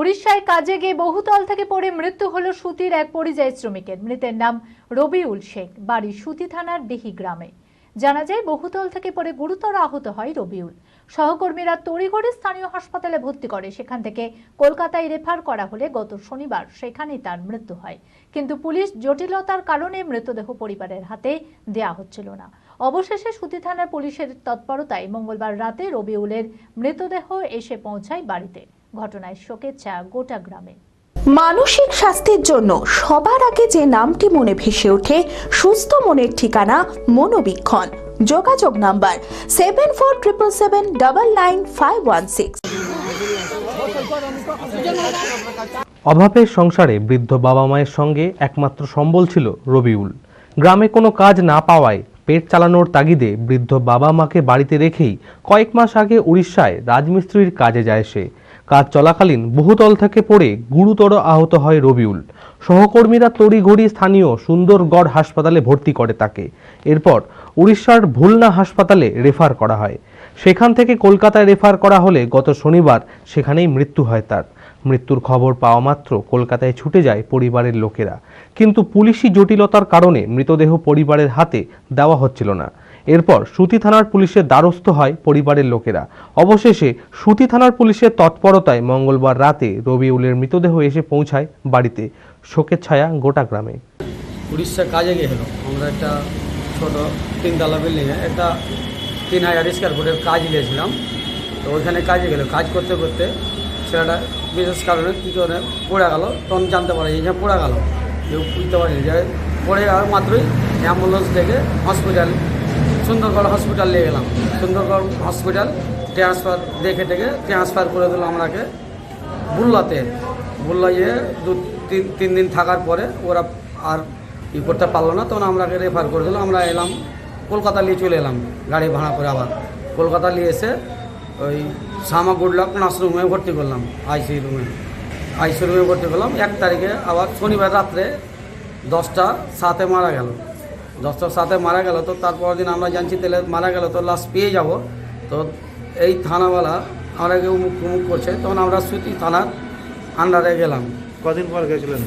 উড়িষ্যায় কাজে গিয়ে বহুতল থেকে পড়ে মৃত্যু হলো সুতির এক পরিযায়ী শ্রমিকের। মৃতের নাম রবিউল শেখ, বাড়ি সুতি থানার ডিহি গ্রামে। জানা যায়, বহুতল থেকে পড়ে গুরুতর আহত হয় রবিউল। সহকর্মীরা তড়িঘড়ি স্থানীয় হাসপাতালে ভর্তি করে, সেখান থেকে কলকাতায় রেফার করা হলে গত শনিবার সেখানেই তার মৃত্যু হয়। কিন্তু পুলিশ জটিলতার কারণে মৃতদেহ পরিবারের হাতে দেয়া হচ্ছিল না। অবশেষে সুতি থানার পুলিশের তৎপরতায় মঙ্গলবার রাতে রবিউলের মৃতদেহ এসে পৌঁছায় বাড়িতে। ঘটনায় শোকের ছায়া গোটা গ্রামে। মানসিক স্বাস্থ্যের জন্য সবার আগে যে নামটি মনে ভেসে ওঠে, সুস্থ মনের ঠিকানা মনোবীক্ষণ। যোগাযোগ নাম্বার 7477799516। অভাবের সংসারে বৃদ্ধ বাবা মায়ের সঙ্গে একমাত্র সম্বল ছিল রবিউল। গ্রামে কোনো কাজ না পাওয়ায় পেট চালানোর তাগিদে বৃদ্ধ বাবা মাকে বাড়িতে রেখেই কয়েক মাস আগে উড়িষ্যায় রাজমিস্ত্রির কাজে যায় সে। কাজ চলাকালীন বহুতল থেকে পড়ে গুরুতর আহত হয় রবিউল। সহকর্মীরা তড়িঘড়ি স্থানীয় সুন্দরগড় হাসপাতালে ভর্তি করে তাকে। এরপর উড়িষ্যার ভুলনা হাসপাতালে রেফার করা হয়। সেখান থেকে কলকাতায় রেফার করা হলে গত শনিবার সেখানেই মৃত্যু হয় তার। মৃত্যুর খবর পাওয়া মাত্র কলকাতায় ছুটে যায় পরিবারের লোকেরা, কিন্তু পুলিশি জটিলতার কারণে মৃতদেহ পরিবারের হাতে দেওয়া হচ্ছিল না। এরপর সুতি থানার পুলিশের দ্বারস্থ হয় পরিবারের লোকেরা। অবশেষে সুতি থানার পুলিশের তৎপরতায় মঙ্গলবার রাতে রবিউলের মৃতদেহ এসে পৌঁছায় বাড়িতে। শোকের ছায়া গোটা গ্রামে। উড়িষ্যা কাজে গিয়েছিল, আমরা একটা ছোট 3তলা বিল্ডিংয়ে একটা 3000 স্কোয়ার ফুটের কাজ নিয়েছিলাম। তো ওইখানে কাজে গেল, কাজ করতে করতে ছেলেটা বিশেষ কারণে কী করে পড়ে গেল। তখন জানতে পারি যে পড়ে গেল, কেউ বুঝতে পারিনি যে পড়ে যাওয়ার মাত্রই অ্যাম্বুলেন্স থেকে হসপিটাল সুন্দরগড় হসপিটাল নিয়ে গেলাম। সুন্দরগড় হসপিটাল ট্রান্সফার দেখে ট্রান্সফার করে দিল আমাকে বুল্লাতে। বুল্লা গিয়ে 2-3 দিন থাকার পরে ওরা আর ই করতে পারলো না, তখন আমরাকে রেফার করে দিল। আমরা এলাম কলকাতা নিয়ে চলে এলাম গাড়ি ভাড়া করে। আবার কলকাতা নিয়ে এসে ওই সামা গুডলাক নার্সিংহোমে ভর্তি করলাম, আইসিইউ রুমে ভর্তি করলাম। 1 তারিখে আবার শনিবার রাত্রে 10টা 7 মারা গেল। 10টা 7 মারা গেল। তো তারপর দিন আমরা জানছি তাহলে মারা গেল তো লাশ পেয়ে যাব। তো এই থানাওয়ালা আমাকে মুখ করছে, তখন আমরা সুতি থানার আন্ডারে গেলাম। কদিন পর গেছিলেন?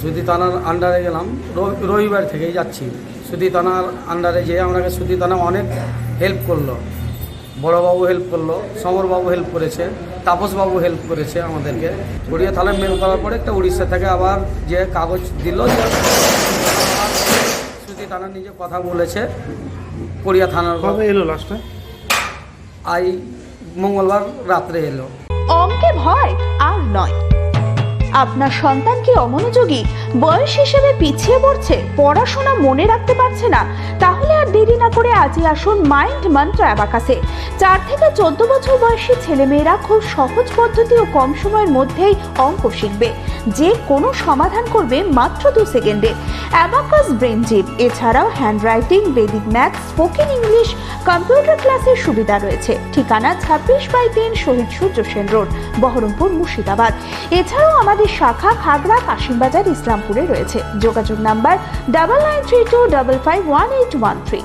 সুতি থানার আন্ডারে গেলাম, রবিবার থেকেই যাচ্ছি। সুতি থানার আন্ডারে যেয়ে আমাকে সুতি থানা অনেক হেল্প করলো। বড়বাবু হেল্প করলো, সমরবাবু হেল্প করেছে, তাপসবাবু হেল্প করেছে আমাদেরকে। গড়িয়া থানায় মেল করার পরে একটা উড়িষ্যা থেকে আবার যে কাগজ দিল, সুতি থানা নিজে কথা বলেছে। গড়িয়া থানার কবে এলো লাস্টটা? মঙ্গলবার রাত্রে এলো। অঙ্কে ভয় আর নয়। আপনার সন্তান কি অমনোযোগী, বয়স হিসেবে পিছিয়ে পড়ছে, পড়াশোনা মনে রাখতে পারছে না? তাহলে আর দেরি না করে আজই আসুন মাইন্ড মন্ত্র অ্যাবাকাসে। 4 থেকে 14 বছর বয়সী ছেলেমেয়েরা খুব সহজ পদ্ধতি ও কম সময়ের মধ্যেই অঙ্ক শিখবে, যে কোনো সমাধান করবে মাত্র 2 সেকেন্ডে। অ্যাবাকাস ব্রেন জিম, এছাড়াও handwriting, Vedic math, spoken English, computer ক্লাসের সুবিধা রয়েছে। ঠিকানা 26/3 শহীদ সূর্য সেন রোড, বহরমপুর, মুর্শিদাবাদ। এছাড়াও আমাদের শাখা খাগড়া, কাশিমবাজার, ইসলামপুরে রয়েছে। যোগাযোগ নাম্বার 9932551813।